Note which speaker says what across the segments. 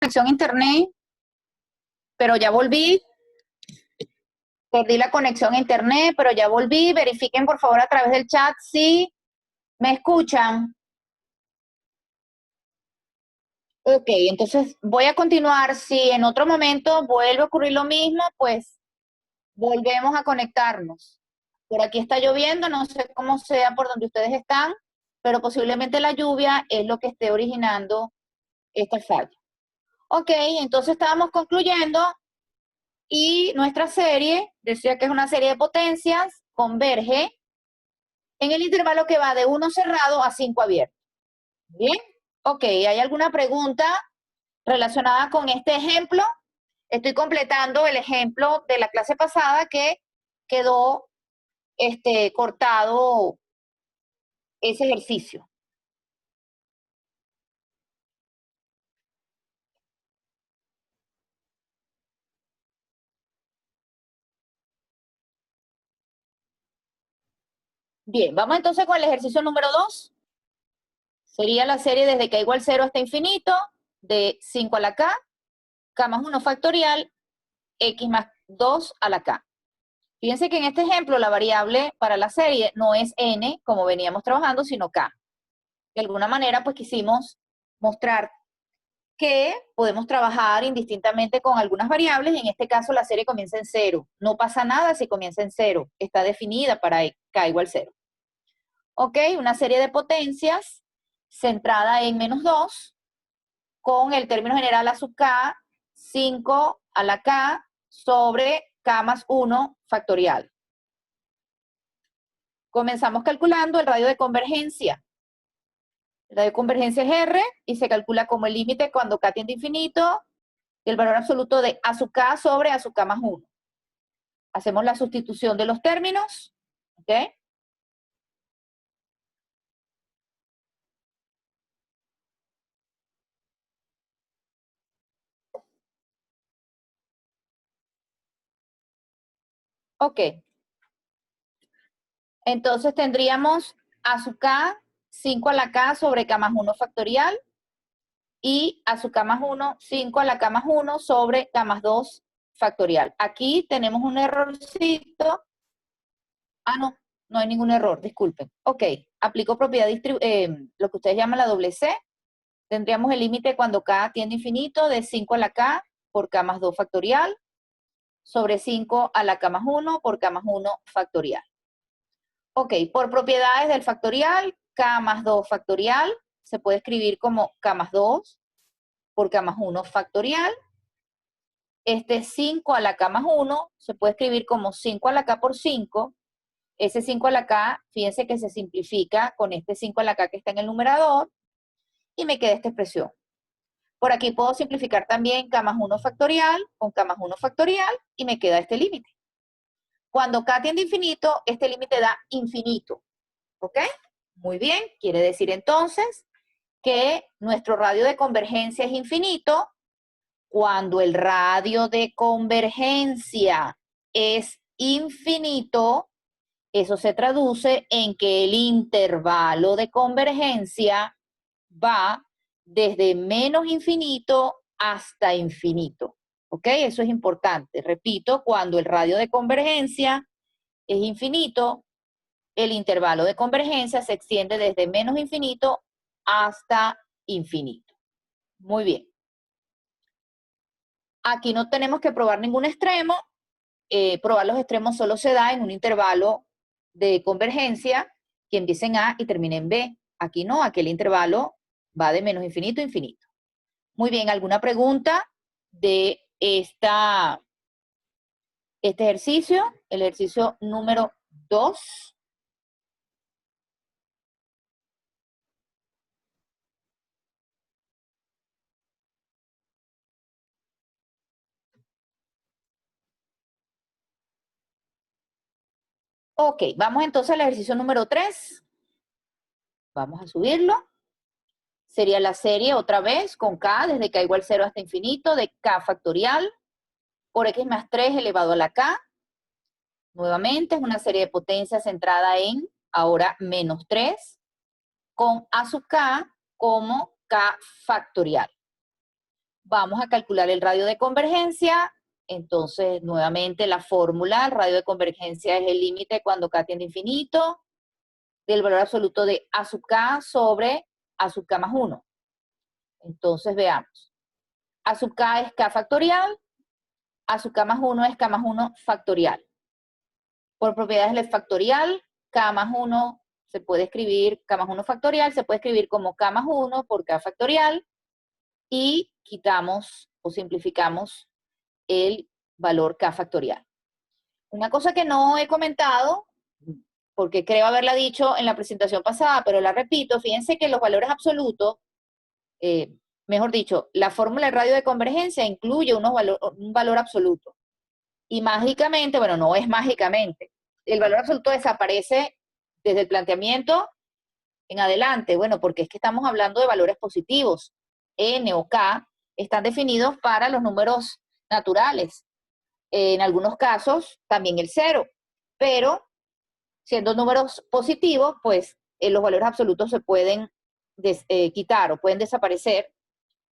Speaker 1: conexión a internet, pero ya volví. Perdí la conexión a internet, pero ya volví. Verifiquen por favor a través del chat si me escuchan. Ok, entonces voy a continuar. Si en otro momento vuelve a ocurrir lo mismo, pues volvemos a conectarnos. Por aquí está lloviendo, no sé cómo sea por donde ustedes están, pero posiblemente la lluvia es lo que esté originando esta falla. Ok, entonces estábamos concluyendo y nuestra serie, decía que es una serie de potencias, converge en el intervalo que va de 1 cerrado a 5 abierto. ¿Bien? Ok, ¿hay alguna pregunta relacionada con este ejemplo? Estoy completando el ejemplo de la clase pasada que quedó cortado ese ejercicio. Bien, vamos entonces con el ejercicio número 2. Sería la serie desde k igual 0 hasta infinito, de 5 a la k más 1 factorial, x más 2 a la k. Fíjense que en este ejemplo la variable para la serie no es n, como veníamos trabajando, sino k. De alguna manera, pues quisimos mostrar que podemos trabajar indistintamente con algunas variables. En este caso, la serie comienza en 0. No pasa nada si comienza en 0. Está definida para k igual 0. Ok, una serie de potencias centrada en menos 2, con el término general a sub k, 5 a la k sobre k más 1 factorial. Comenzamos calculando el radio de convergencia. El radio de convergencia es R y se calcula como el límite cuando k tiende a infinito, el valor absoluto de a sub k sobre a sub k más 1. Hacemos la sustitución de los términos, ¿ok? Ok. Entonces tendríamos a sub k, 5 a la k sobre k más 1 factorial, y a su k más 1, 5 a la k más 1 sobre k más 2 factorial. Aquí tenemos un errorcito. Ah, no, no hay ningún error, disculpen. Ok, aplico propiedad, lo que ustedes llaman la doble C. Tendríamos el límite cuando k tiende a infinito de 5 a la k por k más 2 factorial sobre 5 a la k más 1 por k más 1 factorial. Ok, por propiedades del factorial, k más 2 factorial se puede escribir como k más 2 por k más 1 factorial. Este 5 a la k más 1 se puede escribir como 5 a la k por 5. Ese 5 a la k, fíjense que se simplifica con este 5 a la k que está en el numerador y me queda esta expresión. Por aquí puedo simplificar también k más 1 factorial con k más 1 factorial y me queda este límite. Cuando k tiende a infinito, este límite da infinito. ¿Ok? Muy bien, quiere decir entonces que nuestro radio de convergencia es infinito. Cuando el radio de convergencia es infinito, eso se traduce en que el intervalo de convergencia va desde menos infinito hasta infinito. ¿Ok? Eso es importante. Repito, cuando el radio de convergencia es infinito, el intervalo de convergencia se extiende desde menos infinito hasta infinito. Muy bien. Aquí no tenemos que probar ningún extremo. Probar los extremos solo se da en un intervalo de convergencia que empiece en A y termine en B. Aquí no, aquí el intervalo va de menos infinito a infinito. Muy bien, ¿alguna pregunta de este ejercicio? El ejercicio número 2. Ok, vamos entonces al ejercicio número 3. Vamos a subirlo. Sería la serie otra vez con k desde k igual 0 hasta infinito de k factorial por x más 3 elevado a la k. Nuevamente es una serie de potencias centrada en ahora menos 3 con a sub k como k factorial. vamos a calcular el radio de convergencia. Entonces, nuevamente la fórmula, el radio de convergencia es el límite cuando k tiende a infinito del valor absoluto de a sub k sobre a sub k más 1. Entonces, veamos. A sub k es k factorial, a sub k más 1 es k más 1 factorial. Por propiedades del factorial, k más 1 se puede escribir, k más 1 factorial se puede escribir como k más 1 por k factorial y quitamos o simplificamos el valor k factorial. Una cosa que no he comentado, porque creo haberla dicho en la presentación pasada, pero la repito, fíjense que los valores absolutos, mejor dicho, la fórmula de radio de convergencia incluye un valor absoluto. Y mágicamente, bueno, no es mágicamente, el valor absoluto desaparece desde el planteamiento en adelante. Bueno, porque es que estamos hablando de valores positivos. N o K están definidos para los números naturales. En algunos casos, también el 0. Pero, siendo números positivos, pues los valores absolutos se pueden quitar o pueden desaparecer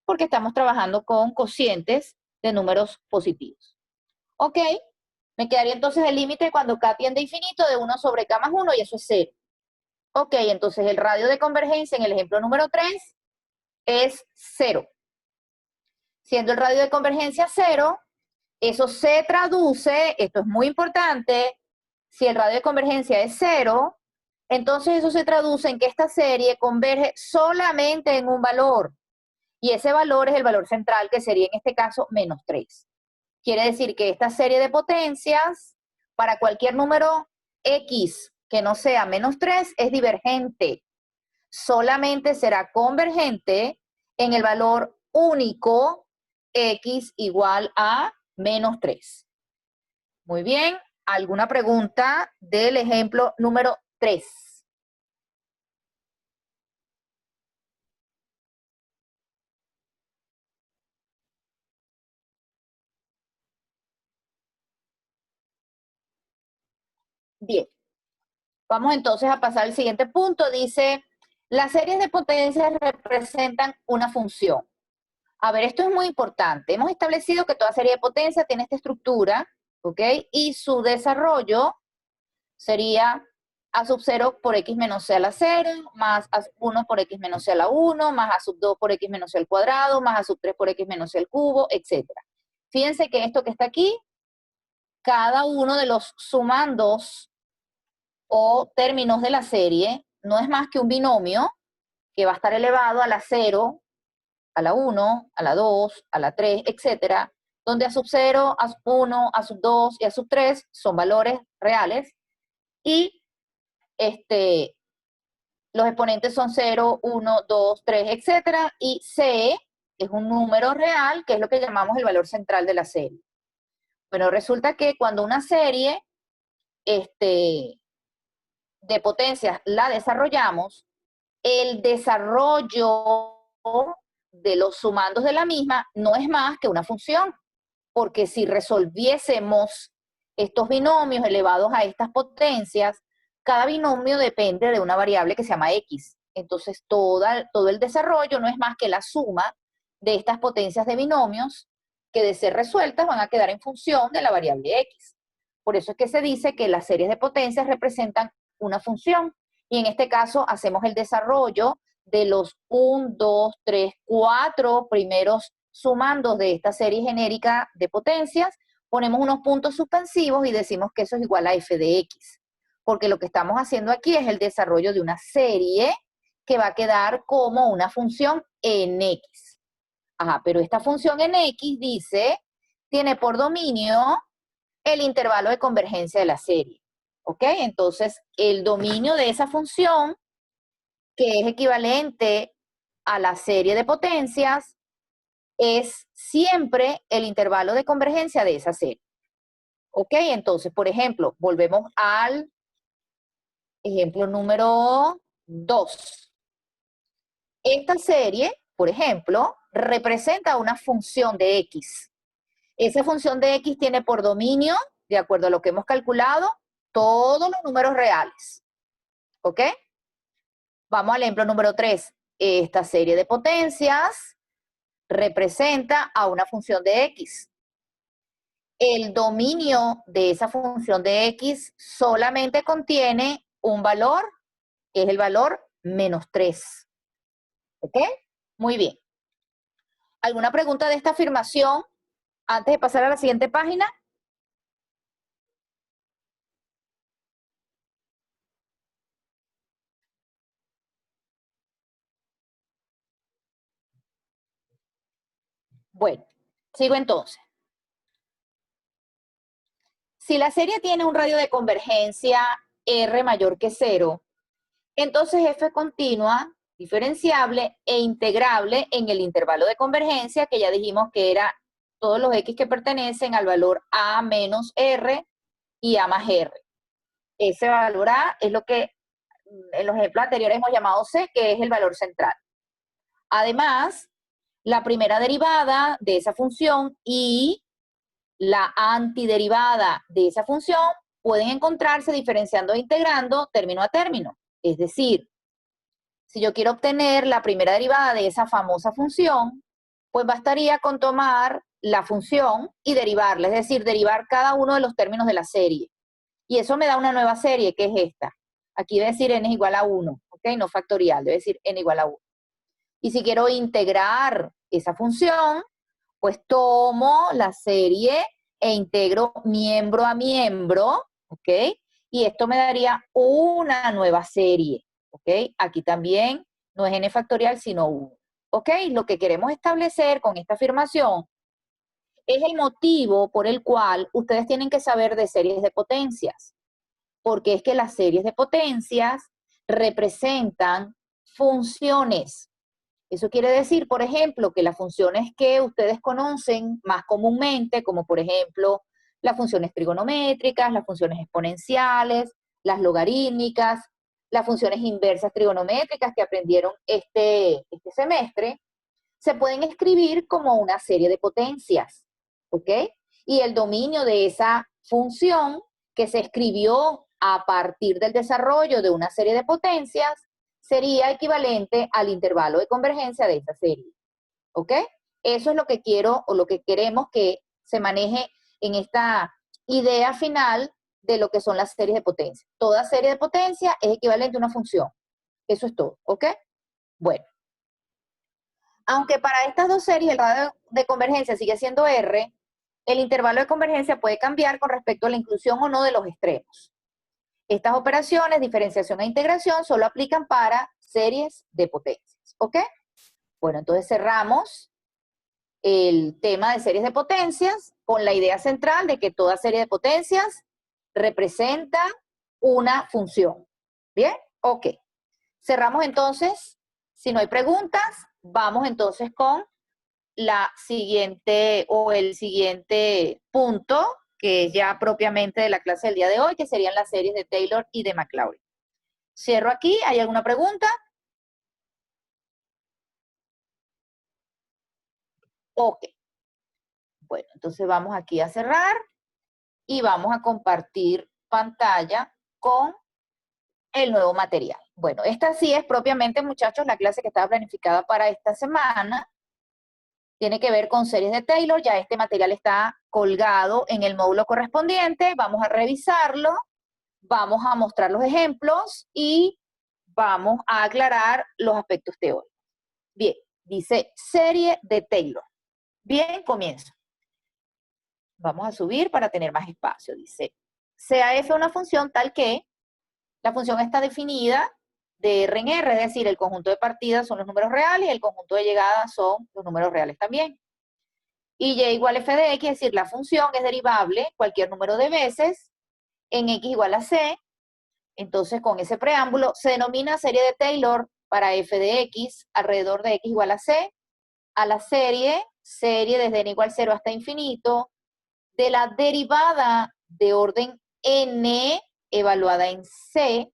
Speaker 1: porque estamos trabajando con cocientes de números positivos. ¿Ok? Me quedaría entonces el límite cuando k tiende a infinito de 1 sobre k más 1 y eso es 0. Ok, entonces el radio de convergencia en el ejemplo número 3 es 0. Siendo el radio de convergencia 0, eso se traduce, esto es muy importante, si el radio de convergencia es 0, entonces eso se traduce en que esta serie converge solamente en un valor. Y ese valor es el valor central, que sería en este caso menos 3. Quiere decir que esta serie de potencias, para cualquier número x que no sea menos 3, es divergente. Solamente será convergente en el valor único x igual a menos 3. Muy bien, ¿alguna pregunta del ejemplo número 3? Bien. Vamos entonces a pasar al siguiente punto. Dice, las series de potencias representan una función. A ver, esto es muy importante. Hemos establecido que toda serie de potencias tiene esta estructura, ¿ok? Y su desarrollo sería a sub 0 por x menos c a la 0, más a sub 1 por x menos c a la 1, más a sub 2 por x menos c al cuadrado, más a sub 3 por x menos c al cubo, etc. Fíjense que esto que está aquí, cada uno de los sumandos o términos de la serie no es más que un binomio que va a estar elevado a la 0, a la 1, a la 2, a la 3, etcétera, donde a sub 0, a sub 1, a sub 2 y a sub 3 son valores reales y los exponentes son 0, 1, 2, 3, etcétera, y C es un número real, que es lo que llamamos el valor central de la serie. Bueno, resulta que cuando una serie de potencias la desarrollamos, el desarrollo de los sumandos de la misma no es más que una función, porque si resolviésemos estos binomios elevados a estas potencias, cada binomio depende de una variable que se llama x. Entonces, todo el desarrollo no es más que la suma de estas potencias de binomios que, de ser resueltas, van a quedar en función de la variable x. Por eso es que se dice que las series de potencias representan una función. Y en este caso hacemos el desarrollo de los 1, 2, 3, 4 primeros sumandos de esta serie genérica de potencias, ponemos unos puntos suspensivos y decimos que eso es igual a f de x. Porque lo que estamos haciendo aquí es el desarrollo de una serie que va a quedar como una función en x. Ajá, pero esta función en x dice, tiene por dominio el intervalo de convergencia de la serie. ¿Ok? Entonces, el dominio de esa función, que es equivalente a la serie de potencias, es siempre el intervalo de convergencia de esa serie. ¿Ok? Entonces, por ejemplo, volvemos al ejemplo número 2. Esta serie, por ejemplo, representa una función de x. Esa función de x tiene por dominio, de acuerdo a lo que hemos calculado, todos los números reales. ¿Ok? Vamos al ejemplo número 3. Esta serie de potencias representa a una función de x. El dominio de esa función de x solamente contiene un valor, que es el valor -3. ¿Ok? Muy bien. ¿Alguna pregunta de esta afirmación antes de pasar a la siguiente página? Bueno, sigo entonces. Si la serie tiene un radio de convergencia R mayor que 0, entonces f continua, diferenciable e integrable en el intervalo de convergencia, que ya dijimos que era todos los x que pertenecen al valor a menos r y a más r. Ese valor a es lo que en los ejemplos anteriores hemos llamado c, que es el valor central. Además, la primera derivada de esa función y la antiderivada de esa función pueden encontrarse diferenciando e integrando término a término. Es decir, si yo quiero obtener la primera derivada de esa famosa función, pues bastaría con tomar la función y derivarla, es decir, derivar cada uno de los términos de la serie. Y eso me da una nueva serie, que es esta. Aquí debe decir n es igual a 1, ¿ok? No factorial, debe decir n igual a 1. Y si quiero integrar esa función, pues tomo la serie e integro miembro a miembro, ¿ok? Y esto me daría una nueva serie, ¿ok? Aquí también no es n factorial, sino 1, ¿ok? Lo que queremos establecer con esta afirmación es el motivo por el cual ustedes tienen que saber de series de potencias, porque es que las series de potencias representan funciones. Eso quiere decir, por ejemplo, que las funciones que ustedes conocen más comúnmente, como por ejemplo las funciones trigonométricas, las funciones exponenciales, las logarítmicas, las funciones inversas trigonométricas que aprendieron este semestre, se pueden escribir como una serie de potencias, ¿ok? Y el dominio de esa función que se escribió a partir del desarrollo de una serie de potencias sería equivalente al intervalo de convergencia de esa serie, ¿ok? Eso es lo que quiero o lo que queremos que se maneje en esta idea final de lo que son las series de potencia. Toda serie de potencia es equivalente a una función. Eso es todo, ¿ok? Bueno. Aunque para estas dos series el radio de convergencia sigue siendo R, el intervalo de convergencia puede cambiar con respecto a la inclusión o no de los extremos. Estas operaciones, diferenciación e integración, solo aplican para series de potencias, ¿ok? Bueno, entonces cerramos el tema de series de potencias con la idea central de que toda serie de potencias representa una función. ¿Bien? Ok. Cerramos entonces. Si no hay preguntas, vamos entonces con la siguiente o el siguiente punto, que es ya propiamente de la clase del día de hoy, que serían las series de Taylor y de Maclaurin. Cierro aquí. ¿Hay alguna pregunta? Ok. Bueno, entonces vamos aquí a cerrar y vamos a compartir pantalla con el nuevo material. Bueno, esta sí es propiamente, muchachos, la clase que estaba planificada para esta semana. Tiene que ver con series de Taylor. Ya este material está colgado en el módulo correspondiente. Vamos a revisarlo, vamos a mostrar los ejemplos y vamos a aclarar los aspectos teóricos. Bien, dice serie de Taylor. Bien, comienzo. Vamos a subir para tener más espacio. Dice, sea f una función tal que la función está definida de R en R, es decir, el conjunto de partidas son los números reales y el conjunto de llegadas son los números reales también. Y y igual f de x, es decir, la función es derivable cualquier número de veces en x igual a c. Entonces, con ese preámbulo, se denomina serie de Taylor para f de x alrededor de x igual a c, a la serie desde n igual 0 hasta infinito, de la derivada de orden n evaluada en c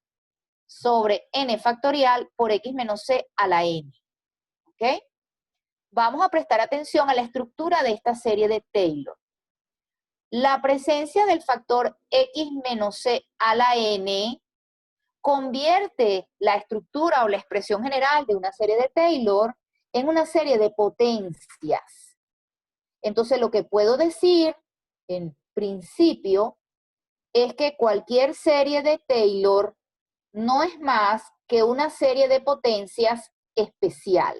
Speaker 1: sobre n factorial por x menos c a la n. ¿Ok? Vamos a prestar atención a la estructura de esta serie de Taylor. La presencia del factor x menos c a la n convierte la estructura o la expresión general de una serie de Taylor en una serie de potencias. Entonces lo que puedo decir en principio es que cualquier serie de Taylor no es más que una serie de potencias especial,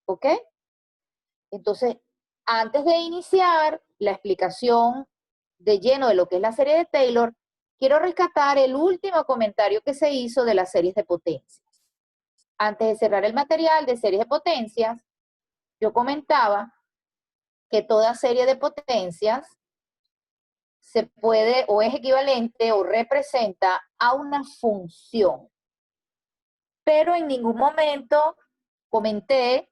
Speaker 1: ¿ok? Entonces, antes de iniciar la explicación de lleno de lo que es la serie de Taylor, quiero rescatar el último comentario que se hizo de las series de potencias. Antes de cerrar el material de series de potencias, yo comentaba que toda serie de potencias se puede o es equivalente o representa a una función. Pero en ningún momento comenté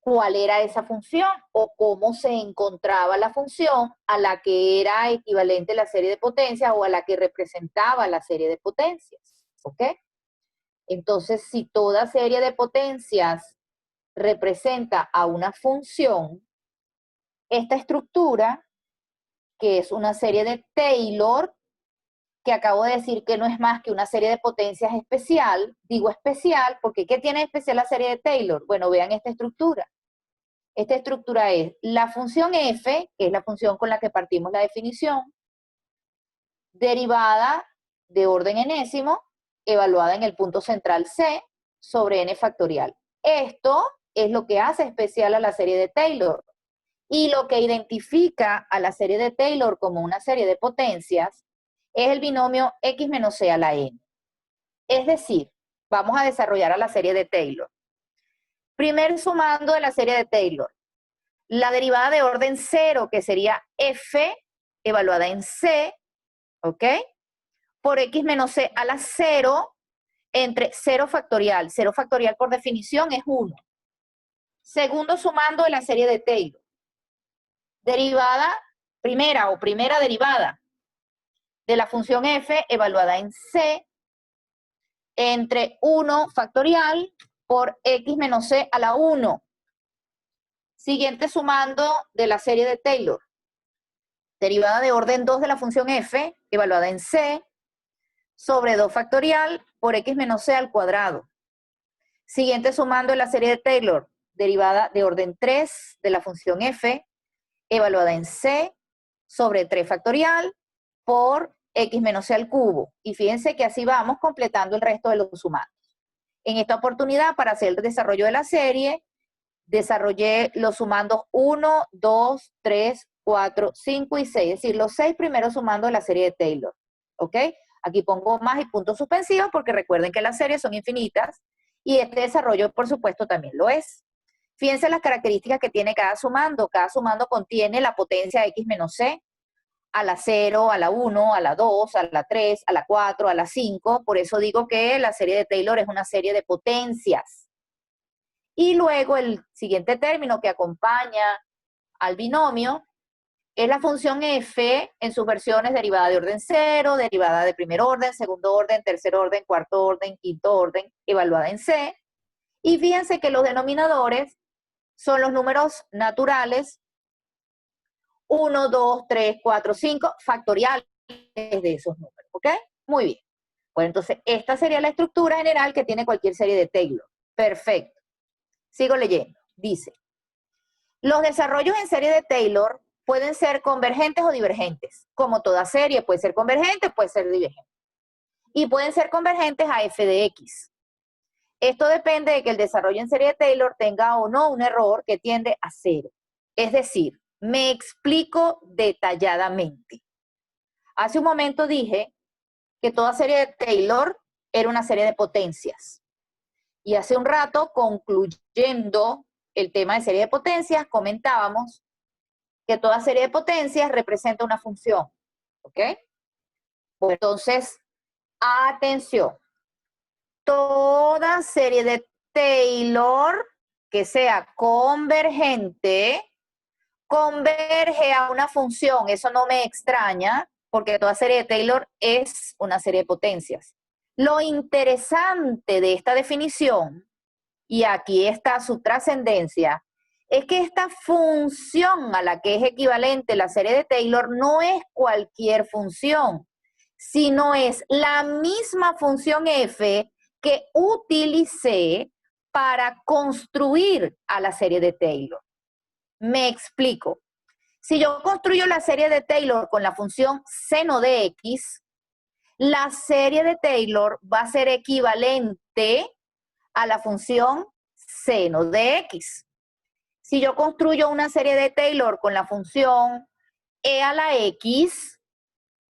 Speaker 1: cuál era esa función o cómo se encontraba la función a la que era equivalente la serie de potencias o a la que representaba la serie de potencias, ¿ok? Entonces, si toda serie de potencias representa a una función, esta estructura, que es una serie de Taylor, que acabo de decir que no es más que una serie de potencias especial, digo especial porque ¿qué tiene especial la serie de Taylor? Bueno, vean esta estructura. Esta estructura es la función f, que es la función con la que partimos la definición, derivada de orden enésimo, evaluada en el punto central c, sobre n factorial. Esto es lo que hace especial a la serie de Taylor. Y lo que identifica a la serie de Taylor como una serie de potencias es el binomio x menos c a la n. Es decir, vamos a desarrollar a la serie de Taylor. Primer sumando de la serie de Taylor, la derivada de orden 0, que sería f evaluada en c, ¿ok? Por x menos c a la 0 entre 0 factorial. 0 factorial por definición es 1. Segundo sumando de la serie de Taylor. Derivada primera o primera derivada de la función f evaluada en c entre 1 factorial por x menos c a la 1. Siguiente sumando de la serie de Taylor. Derivada de orden 2 de la función f, evaluada en c, sobre 2 factorial por x menos c al cuadrado. Siguiente sumando de la serie de Taylor. Derivada de orden 3 de la función f, evaluada en c, sobre 3 factorial por x menos c al cubo. Y fíjense que así vamos completando el resto de los sumandos. En esta oportunidad, para hacer el desarrollo de la serie, desarrollé los sumandos 1, 2, 3, 4, 5 y 6, es decir, los 6 primeros sumandos de la serie de Taylor, ¿ok? Aquí pongo más y puntos suspensivos porque recuerden que las series son infinitas y este desarrollo, por supuesto, también lo es. Fíjense las características que tiene cada sumando. Cada sumando contiene la potencia x menos c a la 0, a la 1, a la 2, a la 3, a la 4, a la 5. Por eso digo que la serie de Taylor es una serie de potencias. Y luego el siguiente término que acompaña al binomio es la función f en sus versiones derivada de orden 0, derivada de primer orden, segundo orden, tercer orden, cuarto orden, quinto orden, evaluada en c. Y fíjense que los denominadores son los números naturales 1, 2, 3, 4, 5, factoriales de esos números, ¿ok? Muy bien. Bueno, entonces esta sería la estructura general que tiene cualquier serie de Taylor. Perfecto. Sigo leyendo. Dice, los desarrollos en serie de Taylor pueden ser convergentes o divergentes. Como toda serie puede ser convergente, puede ser divergente. Y pueden ser convergentes a f de x. Esto depende de que el desarrollo en serie de Taylor tenga o no un error que tiende a 0. Es decir, me explico detalladamente. Hace un momento dije que toda serie de Taylor era una serie de potencias. Y hace un rato, concluyendo el tema de serie de potencias, comentábamos que toda serie de potencias representa una función. ¿Ok? Pues entonces, atención. Toda serie de Taylor que sea convergente converge a una función. Eso no me extraña, porque toda serie de Taylor es una serie de potencias. Lo interesante de esta definición, y aquí está su trascendencia, es que esta función a la que es equivalente la serie de Taylor no es cualquier función, sino es la misma función f que utilicé para construir a la serie de Taylor. Me explico. Si yo construyo la serie de Taylor con la función seno de x, la serie de Taylor va a ser equivalente a la función seno de x. Si yo construyo una serie de Taylor con la función e a la x,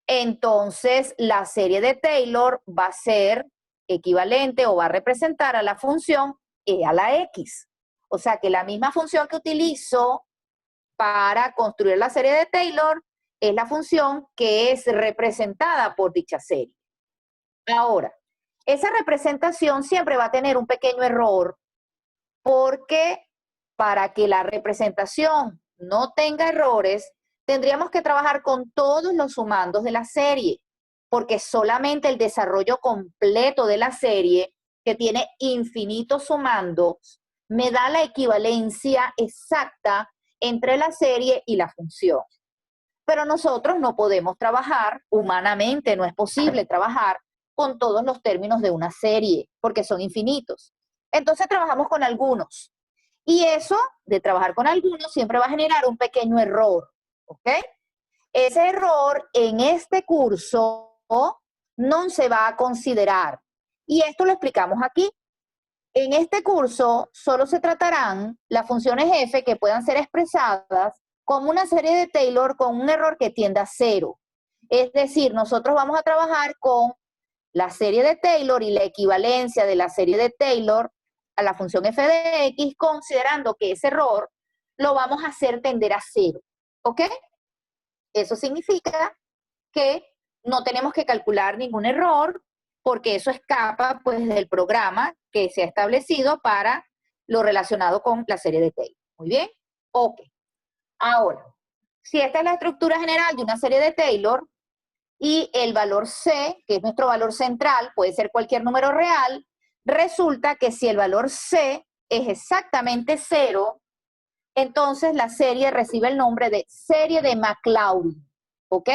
Speaker 1: entonces la serie de Taylor va a ser equivalente o va a representar a la función e a la x. O sea que la misma función que utilizo para construir la serie de Taylor es la función que es representada por dicha serie. Ahora, esa representación siempre va a tener un pequeño error porque para que la representación no tenga errores, tendríamos que trabajar con todos los sumandos de la serie, porque solamente el desarrollo completo de la serie, que tiene infinitos sumandos, me da la equivalencia exacta entre la serie y la función. Pero nosotros no podemos trabajar, humanamente no es posible trabajar con todos los términos de una serie, porque son infinitos. Entonces trabajamos con algunos. Y eso de trabajar con algunos siempre va a generar un pequeño error, ¿ok? Ese error en este curso no se va a considerar. Y esto lo explicamos aquí. En este curso solo se tratarán las funciones f que puedan ser expresadas como una serie de Taylor con un error que tienda a 0. Es decir, nosotros vamos a trabajar con la serie de Taylor y la equivalencia de la serie de Taylor a la función f de x, considerando que ese error lo vamos a hacer tender a 0. ¿Ok? Eso significa que no tenemos que calcular ningún error porque eso escapa pues del programa que se ha establecido para lo relacionado con la serie de Taylor. Muy bien. Ok. Ahora, si esta es la estructura general de una serie de Taylor y el valor C, que es nuestro valor central, puede ser cualquier número real, resulta que si el valor C es exactamente 0, entonces la serie recibe el nombre de serie de Maclaurin. ¿Ok?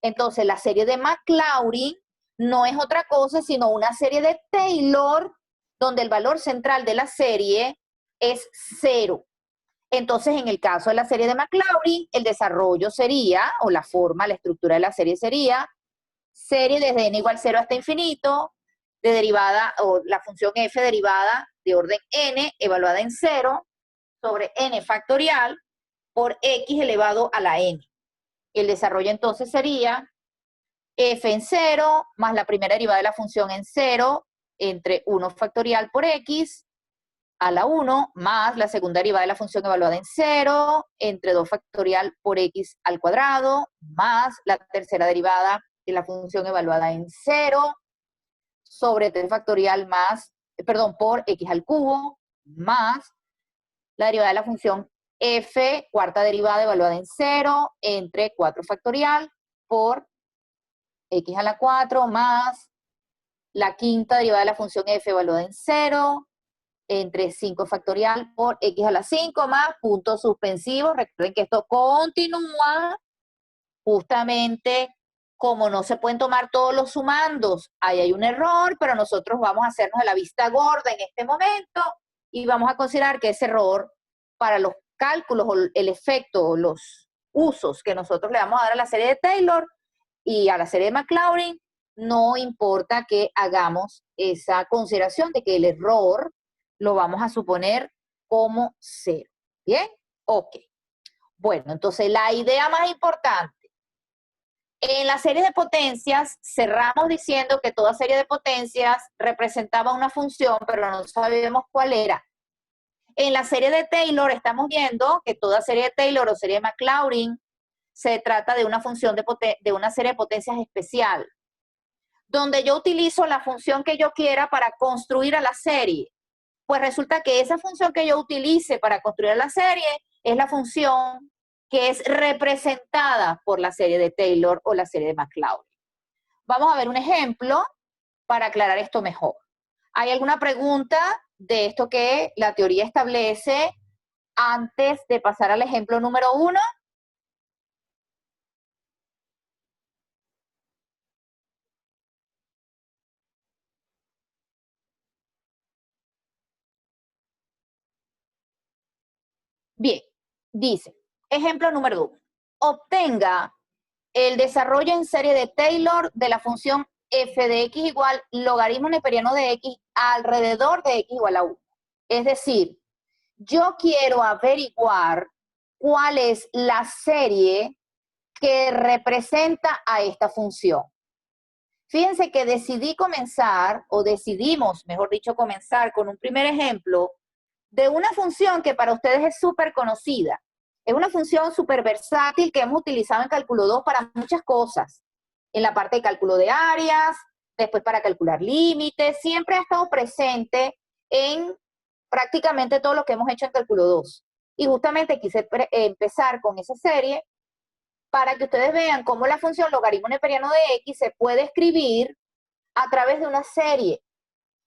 Speaker 1: Entonces la serie de Maclaurin no es otra cosa sino una serie de Taylor donde el valor central de la serie es 0. Entonces, en el caso de la serie de Maclaurin, el desarrollo sería, o la forma, la estructura de la serie sería, serie desde n igual 0 hasta infinito, de derivada, o la función f derivada de orden n, evaluada en 0, sobre n factorial, por x elevado a la n. El desarrollo entonces sería f en 0, más la primera derivada de la función en 0, entre 1 factorial por x, a la 1, más la segunda derivada de la función evaluada en 0, entre 2 factorial por x al cuadrado, más la tercera derivada de la función evaluada en 0, sobre 3 factorial más, por x al cubo, más la derivada de la función f, cuarta derivada evaluada en 0, entre 4 factorial por x a la 4, más la quinta derivada de la función f evaluada en 0, entre 5 factorial por x a la 5 más puntos suspensivos. Recuerden que esto continúa justamente como no se pueden tomar todos los sumandos. Ahí hay un error, pero nosotros vamos a hacernos de la vista gorda en este momento y vamos a considerar que ese error para los cálculos o el efecto o los usos que nosotros le vamos a dar a la serie de Taylor y a la serie de Maclaurin, no importa que hagamos esa consideración de que el error lo vamos a suponer como 0. ¿Bien? Ok. Bueno, entonces la idea más importante. En la serie de potencias cerramos diciendo que toda serie de potencias representaba una función, pero no sabíamos cuál era. En la serie de Taylor estamos viendo que toda serie de Taylor o serie de Maclaurin se trata de una función de una serie de potencias especial, donde yo utilizo la función que yo quiera para construir a la serie. Pues resulta que esa función que yo utilice para construir la serie es la función que es representada por la serie de Taylor o la serie de Maclaurin. Vamos a ver un ejemplo para aclarar esto mejor. ¿Hay alguna pregunta de esto que la teoría establece antes de pasar al ejemplo número 1? Bien, dice, ejemplo número 2. Obtenga el desarrollo en serie de Taylor de la función f de x igual logaritmo neperiano de x alrededor de x igual a 1. Es decir, yo quiero averiguar cuál es la serie que representa a esta función. Fíjense que decidí comenzar, o decidimos, mejor dicho, comenzar con un primer ejemplo de una función que para ustedes es súper conocida. Es una función súper versátil que hemos utilizado en cálculo 2 para muchas cosas. En la parte de cálculo de áreas, después para calcular límites, siempre ha estado presente en prácticamente todo lo que hemos hecho en cálculo 2. Y justamente quise empezar con esa serie para que ustedes vean cómo la función logaritmo neperiano de x se puede escribir a través de una serie.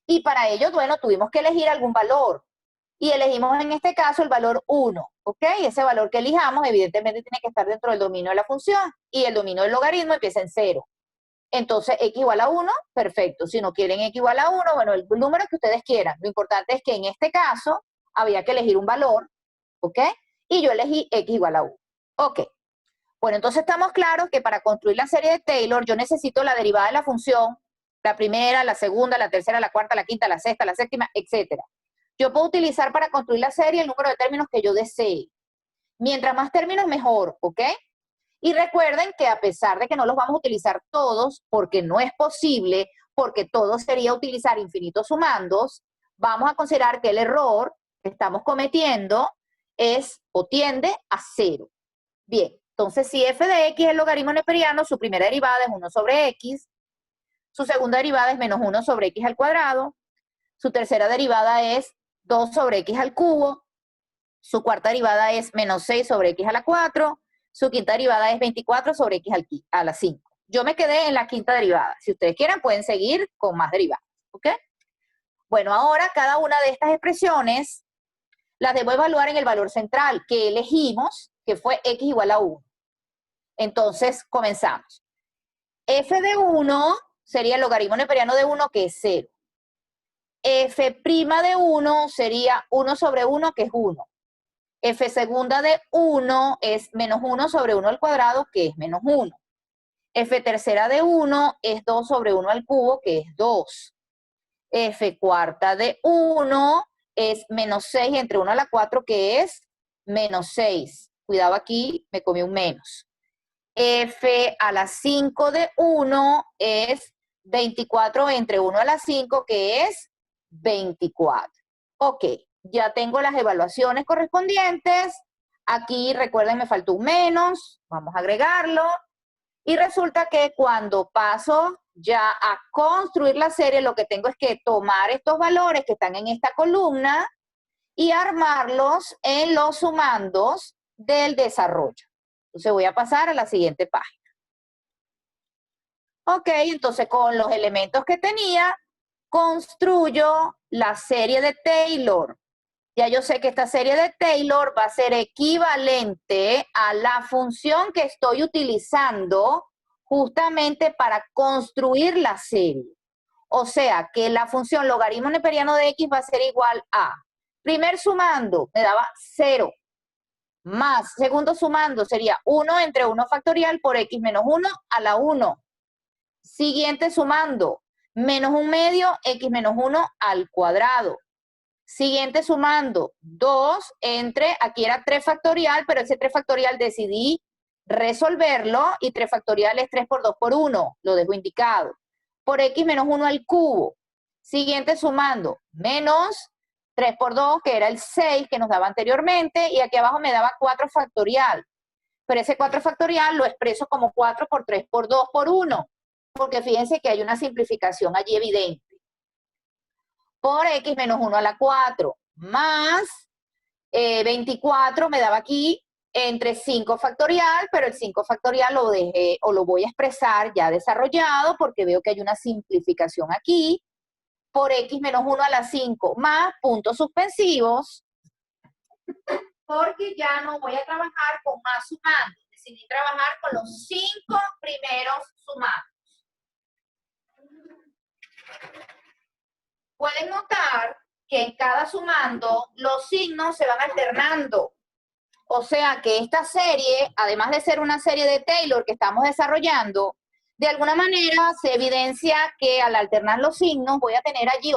Speaker 1: Y para ello, bueno, tuvimos que elegir algún valor. Y elegimos en este caso el valor 1, ¿ok? Ese valor que elijamos evidentemente tiene que estar dentro del dominio de la función y el dominio del logaritmo empieza en 0. Entonces, x igual a 1, perfecto. Si no quieren x igual a 1, bueno, el número que ustedes quieran. Lo importante es que en este caso había que elegir un valor, ¿ok? Y yo elegí x igual a 1. Ok. Bueno, entonces estamos claros que para construir la serie de Taylor yo necesito la derivada de la función, la primera, la segunda, la tercera, la cuarta, la quinta, la sexta, la séptima, etc. Yo puedo utilizar para construir la serie el número de términos que yo desee. Mientras más términos, mejor, ¿ok? Y recuerden que a pesar de que no los vamos a utilizar todos, porque no es posible, porque todo sería utilizar infinitos sumandos, vamos a considerar que el error que estamos cometiendo es o tiende a 0. Bien, entonces si f de x es el logaritmo neperiano, su primera derivada es 1 sobre x, su segunda derivada es menos 1 sobre x al cuadrado, su tercera derivada es 2 sobre x al cubo, su cuarta derivada es menos 6 sobre x a la 4, su quinta derivada es 24 sobre x a la 5. Yo me quedé en la quinta derivada. Si ustedes quieren, pueden seguir con más derivadas, ¿ok? Bueno, ahora cada una de estas expresiones las debo evaluar en el valor central que elegimos, que fue x igual a 1. Entonces, comenzamos. F de 1 sería el logaritmo neperiano de 1, que es 0. F' de 1 sería 1 sobre 1, que es 1. F segunda de 1 es menos 1 sobre 1 al cuadrado, que es menos 1. F tercera de 1 es 2 sobre 1 al cubo, que es 2. F cuarta de 1 es menos 6 entre 1 a la 4, que es menos 6. Cuidado aquí, me comí un menos. F a la 5 de 1 es 24 entre 1 a la 5, que es 24. Ok, ya tengo las evaluaciones correspondientes. Aquí, recuerden, me faltó un menos. Vamos a agregarlo. Y resulta que cuando paso ya a construir la serie, lo que tengo es que tomar estos valores que están en esta columna y armarlos en los sumandos del desarrollo. Entonces voy a pasar a la siguiente página. Ok, entonces con los elementos que tenía, construyo la serie de Taylor. Ya yo sé que esta serie de Taylor va a ser equivalente a la función que estoy utilizando justamente para construir la serie. O sea, que la función logaritmo neperiano de x va a ser igual a, primer sumando, me daba 0, más, segundo sumando sería 1 entre 1 factorial por x menos 1 a la 1. Siguiente sumando, menos 1 medio, x menos 1 al cuadrado. Siguiente sumando, 2 entre, aquí era 3 factorial, pero ese 3 factorial decidí resolverlo y 3 factorial es 3 por 2 por 1, lo dejo indicado. Por x menos 1 al cubo. Siguiente sumando, menos 3 por 2, que era el 6 que nos daba anteriormente, y aquí abajo me daba 4 factorial. Pero ese 4 factorial lo expreso como 4 por 3 por 2 por 1, porque fíjense que hay una simplificación allí evidente. Por x menos 1 a la 4 más 24 me daba aquí entre 5 factorial, pero el 5 factorial lo dejé o lo voy a expresar ya desarrollado porque veo que hay una simplificación aquí, por x menos 1 a la 5 más puntos suspensivos, porque ya no voy a trabajar con más sumandos, decidí trabajar con los 5 primeros sumandos. Pueden notar que en cada sumando los signos se van alternando. O sea que esta serie, además de ser una serie de Taylor que estamos desarrollando, de alguna manera se evidencia que al alternar los signos voy a tener allí